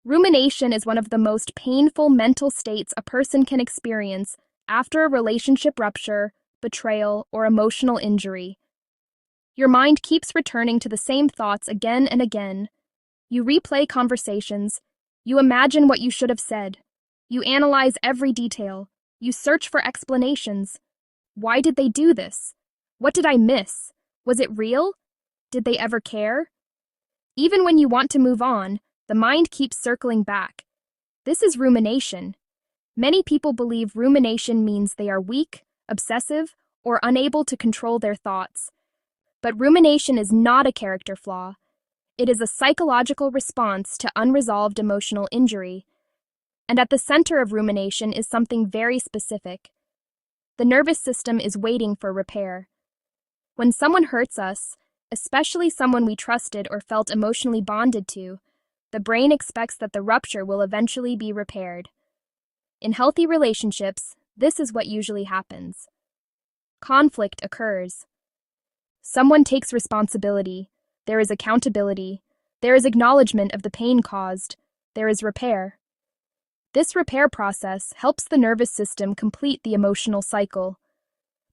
Rumination is one of the most painful mental states a person can experience after a relationship rupture, betrayal, or emotional injury. Your mind keeps returning to the same thoughts again and again. You replay conversations. You imagine what you should have said. You analyze every detail. You search for explanations. Why did they do this? What did I miss? Was it real? Did they ever care? Even when you want to move on, the mind keeps circling back. This is rumination. Many people believe rumination means they are weak, obsessive, or unable to control their thoughts. But rumination is not a character flaw. It is a psychological response to unresolved emotional injury. And at the center of rumination is something very specific. The nervous system is waiting for repair. When someone hurts us, especially someone we trusted or felt emotionally bonded to, the brain expects that the rupture will eventually be repaired. In healthy relationships, this is what usually happens. Conflict occurs. Someone takes responsibility. There is accountability. There is acknowledgement of the pain caused. There is repair. This repair process helps the nervous system complete the emotional cycle.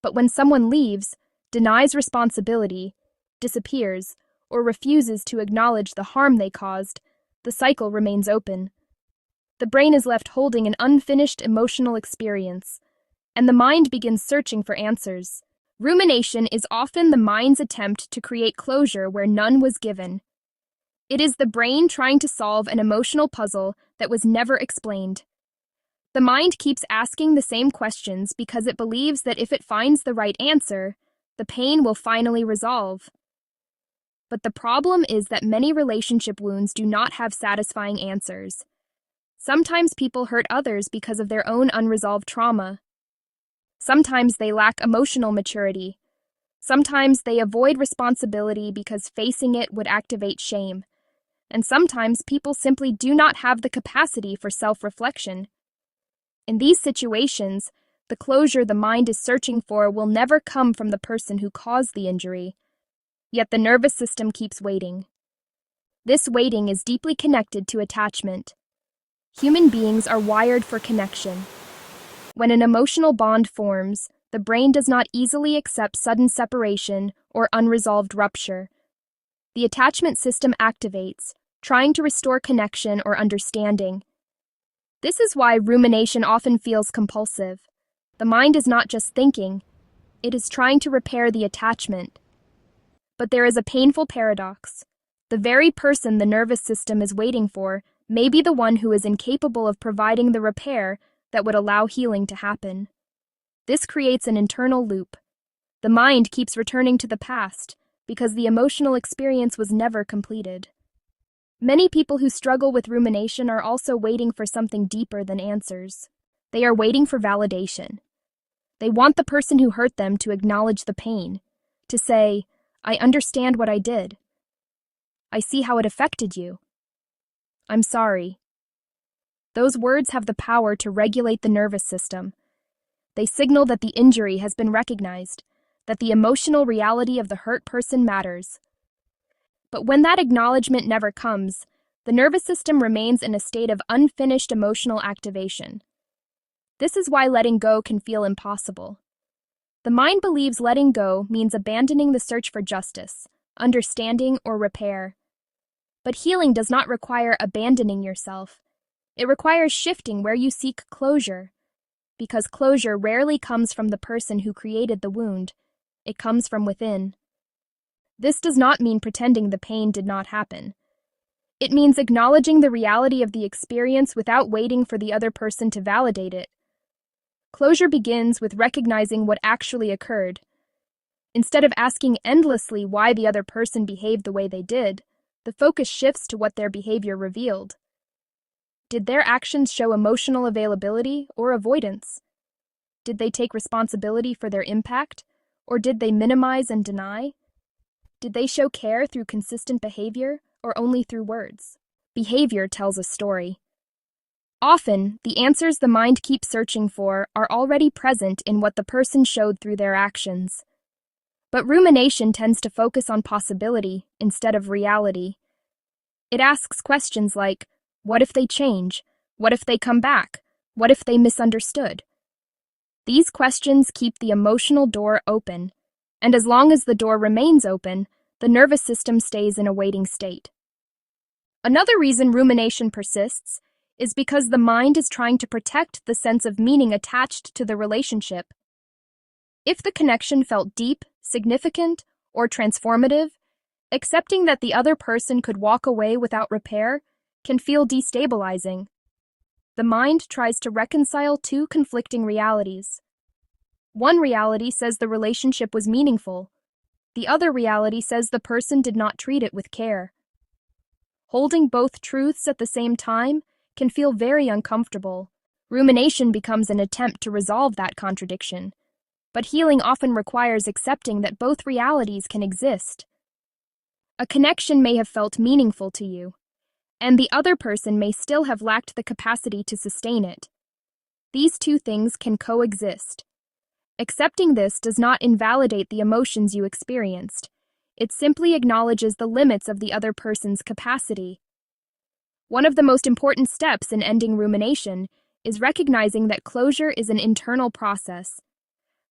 But when someone leaves, denies responsibility, disappears, or refuses to acknowledge the harm they caused, the cycle remains open. The brain is left holding an unfinished emotional experience, and the mind begins searching for answers. Rumination is often the mind's attempt to create closure where none was given. It is the brain trying to solve an emotional puzzle that was never explained. The mind keeps asking the same questions because it believes that if it finds the right answer, the pain will finally resolve. But the problem is that many relationship wounds do not have satisfying answers. Sometimes people hurt others because of their own unresolved trauma. Sometimes they lack emotional maturity. Sometimes they avoid responsibility because facing it would activate shame. And sometimes people simply do not have the capacity for self-reflection. In these situations, the closure the mind is searching for will never come from the person who caused the injury. Yet the nervous system keeps waiting. This waiting is deeply connected to attachment. Human beings are wired for connection. When an emotional bond forms, the brain does not easily accept sudden separation or unresolved rupture. The attachment system activates, trying to restore connection or understanding. This is why rumination often feels compulsive. The mind is not just thinking, it is trying to repair the attachment. But there is a painful paradox. The very person the nervous system is waiting for may be the one who is incapable of providing the repair that would allow healing to happen. This creates an internal loop. The mind keeps returning to the past because the emotional experience was never completed. Many people who struggle with rumination are also waiting for something deeper than answers. They are waiting for validation. They want the person who hurt them to acknowledge the pain, to say, "I understand what I did. I see how it affected you. I'm sorry." Those words have the power to regulate the nervous system. They signal that the injury has been recognized, that the emotional reality of the hurt person matters. But when that acknowledgement never comes, the nervous system remains in a state of unfinished emotional activation. This is why letting go can feel impossible. The mind believes letting go means abandoning the search for justice, understanding, or repair. But healing does not require abandoning yourself. It requires shifting where you seek closure. Because closure rarely comes from the person who created the wound. It comes from within. This does not mean pretending the pain did not happen. It means acknowledging the reality of the experience without waiting for the other person to validate it. Closure begins with recognizing what actually occurred. Instead of asking endlessly why the other person behaved the way they did, the focus shifts to what their behavior revealed. Did their actions show emotional availability or avoidance? Did they take responsibility for their impact, or did they minimize and deny? Did they show care through consistent behavior, or only through words? Behavior tells a story. Often, the answers the mind keeps searching for are already present in what the person showed through their actions. But rumination tends to focus on possibility instead of reality. It asks questions like, What if they change? What if they come back? What if they misunderstood? These questions keep the emotional door open, and as long as the door remains open, the nervous system stays in a waiting state. Another reason rumination persists is because the mind is trying to protect the sense of meaning attached to the relationship. If the connection felt deep, significant, or transformative, accepting that the other person could walk away without repair can feel destabilizing. The mind tries to reconcile two conflicting realities. One reality says the relationship was meaningful. The other reality says the person did not treat it with care. Holding both truths at the same time can feel very uncomfortable. Rumination becomes an attempt to resolve that contradiction. But healing often requires accepting that both realities can exist. A connection may have felt meaningful to you, and the other person may still have lacked the capacity to sustain it. These two things can coexist. Accepting this does not invalidate the emotions you experienced. It simply acknowledges the limits of the other person's capacity. One of the most important steps in ending rumination is recognizing that closure is an internal process.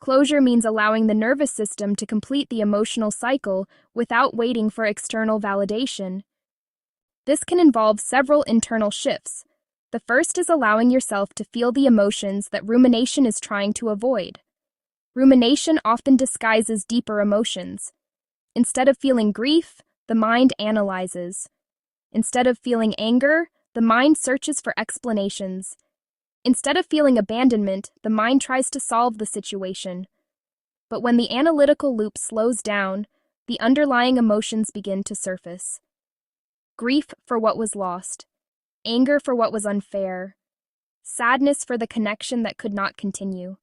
Closure means allowing the nervous system to complete the emotional cycle without waiting for external validation. This can involve several internal shifts. The first is allowing yourself to feel the emotions that rumination is trying to avoid. Rumination often disguises deeper emotions. Instead of feeling grief, the mind analyzes. Instead of feeling anger, the mind searches for explanations. Instead of feeling abandonment, the mind tries to solve the situation. But when the analytical loop slows down, the underlying emotions begin to surface. Grief for what was lost, anger for what was unfair, sadness for the connection that could not continue.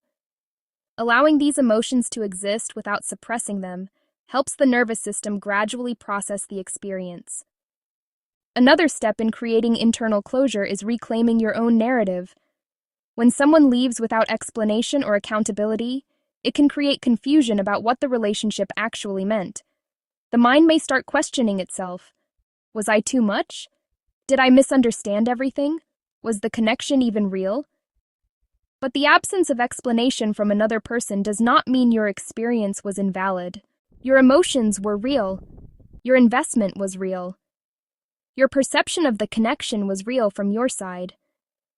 Allowing these emotions to exist without suppressing them helps the nervous system gradually process the experience. Another step in creating internal closure is reclaiming your own narrative. When someone leaves without explanation or accountability, it can create confusion about what the relationship actually meant. The mind may start questioning itself. Was I too much? Did I misunderstand everything? Was the connection even real? But the absence of explanation from another person does not mean your experience was invalid. Your emotions were real. Your investment was real. Your perception of the connection was real from your side.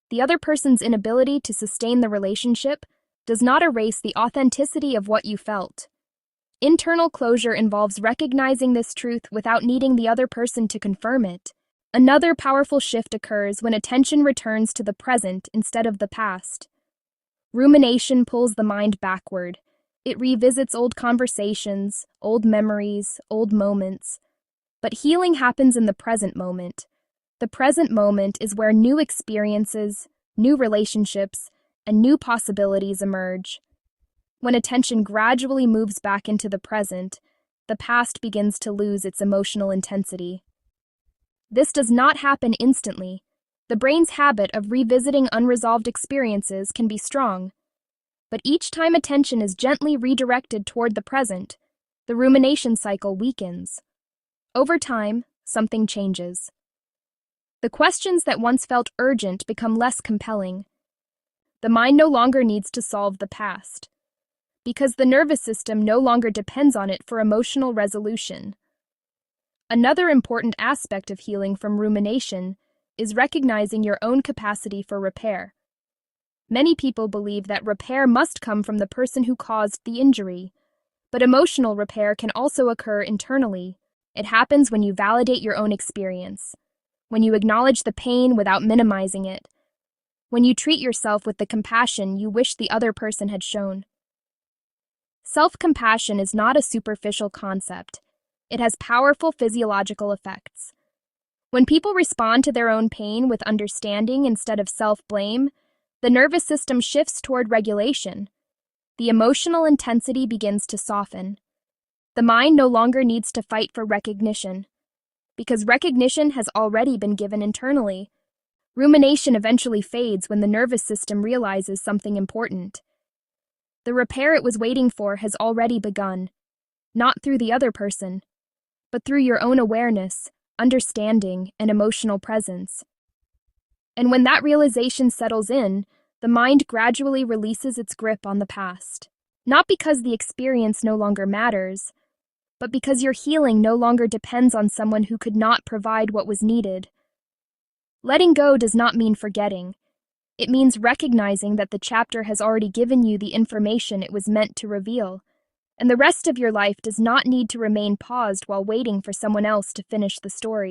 The other person's inability to sustain the relationship does not erase the authenticity of what you felt. Internal closure involves recognizing this truth without needing the other person to confirm it. Another powerful shift occurs when attention returns to the present instead of the past. Rumination pulls the mind backward. It revisits old conversations, old memories, old moments. But healing happens in the present moment. The present moment is where new experiences, new relationships, and new possibilities emerge. When attention gradually moves back into the present, the past begins to lose its emotional intensity. This does not happen instantly. The brain's habit of revisiting unresolved experiences can be strong. But each time attention is gently redirected toward the present, the rumination cycle weakens. Over time, something changes. The questions that once felt urgent become less compelling. The mind no longer needs to solve the past, because the nervous system no longer depends on it for emotional resolution. Another important aspect of healing from rumination is recognizing your own capacity for repair. Many people believe that repair must come from the person who caused the injury, but emotional repair can also occur internally. It happens when you validate your own experience, when you acknowledge the pain without minimizing it, when you treat yourself with the compassion you wish the other person had shown. Self-compassion is not a superficial concept. It has powerful physiological effects. When people respond to their own pain with understanding instead of self-blame, the nervous system shifts toward regulation. The emotional intensity begins to soften. The mind no longer needs to fight for recognition, because recognition has already been given internally. Rumination eventually fades when the nervous system realizes something important. The repair it was waiting for has already begun, not through the other person, but through your own awareness, understanding, and emotional presence. And when that realization settles in, the mind gradually releases its grip on the past. Not because the experience no longer matters, but because your healing no longer depends on someone who could not provide what was needed. Letting go does not mean forgetting. It means recognizing that the chapter has already given you the information it was meant to reveal, and the rest of your life does not need to remain paused while waiting for someone else to finish the story.